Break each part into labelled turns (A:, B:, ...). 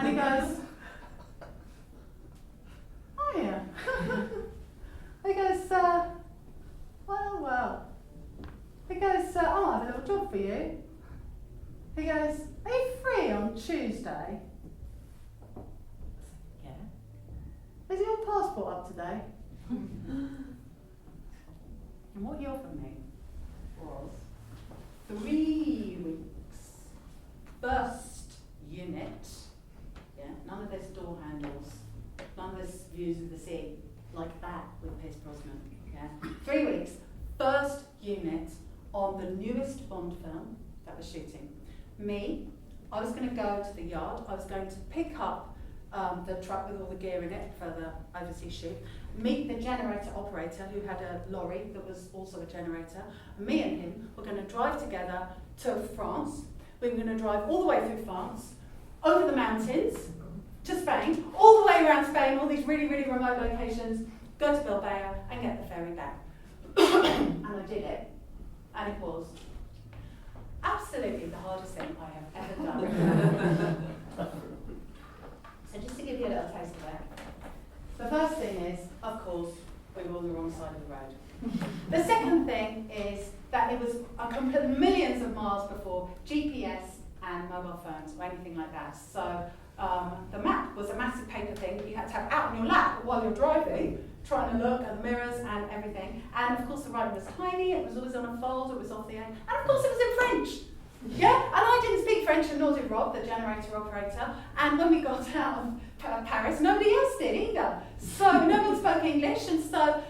A: And he goes, oh yeah. He goes, well. He goes, I might have a little job for you. He goes, are you free on Tuesday? Yeah. Is your passport up to date? And what he offered me was 3 weeks. First unit, yeah, none of this door handles, none of this views of the sea, like that with Pierce Brosnan, yeah. 3 weeks, first unit on the newest Bond film that was shooting. Me, I was going to go to the yard, I was going to pick up the truck with all the gear in it for the overseas shoot, meet the generator operator who had a lorry that was also a generator. Me and him were going to drive together to France. We were going to drive all the way through France, over the mountains, to Spain, all the way around Spain, all these really, really remote locations, go to Bilbao and get the ferry back. And I did it. And it was absolutely the hardest thing I have ever done. So just to give you a little taste of it, the first thing is, of course, we were on the wrong side of the road. The second thing is that it was millions of miles before GPS and mobile phones or anything like that. So the map was a massive paper thing that you had to have out on your lap while you're driving, trying to look at the mirrors and everything. And of course the writing was tiny, it was always on a fold, it was off the end, and of course it was in French. Yeah, and I didn't speak French, and nor did Rob, the generator operator. And when we got out of Paris, nobody else did either. So no one spoke English, and so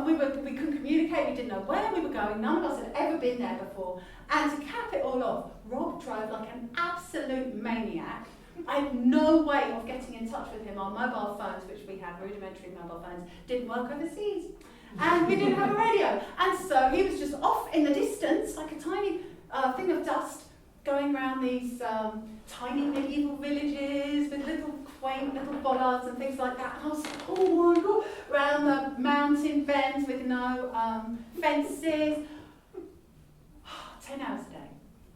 A: we couldn't communicate. We didn't know where we were going. None of us had ever been there before. And to cap it all off, Rob drove like an absolute maniac. I had no way of getting in touch with him. Our mobile phones, which we had, rudimentary mobile phones, didn't work overseas. And we didn't have a radio. And so he was just off in the distance, like a tiny thing of dust, going around these tiny medieval villages with little quaint little bollards and things like that. And I was like, oh my God, around the mountain bends with no fences. 10 hours a day.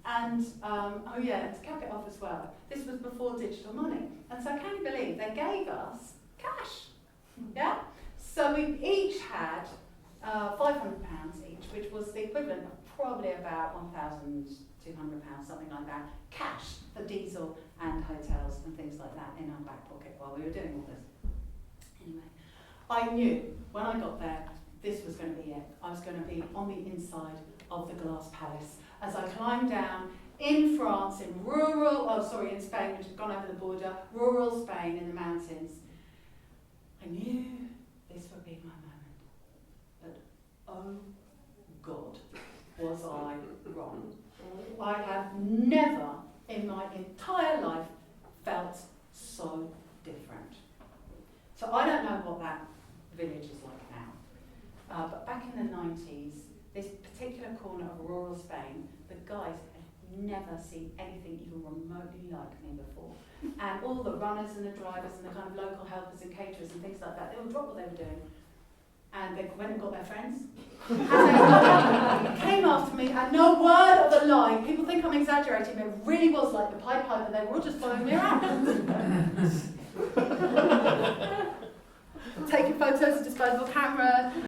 A: And, oh yeah, to cap it off as well, this was before digital money. And so can you believe they gave us cash? Yeah? So we each had £500 each, which was the equivalent of probably about £1,200, something like that, cash for diesel and hotels and things like that in our back pocket while we were doing all this. Anyway, I knew when I got there, this was going to be it. I was going to be on the inside of the Glass Palace as I climbed down in France, in Spain, which had gone over the border, rural Spain in the mountains. I knew this would be my moment. But oh God, was I wrong. I have never in my entire life felt so different. So I don't know what that village is like now. But back in the 90s, this particular corner of rural Spain, the guys had never seen anything even remotely like me before. And all the runners and the drivers and the kind of local helpers and caterers and things like that, they all dropped what they were doing. And they went and got their friends. And they came after me, and no word of a lie. People think I'm exaggerating, but it really was like the Pied Piper. They were all just following me around. Taking photos with disposable cameras,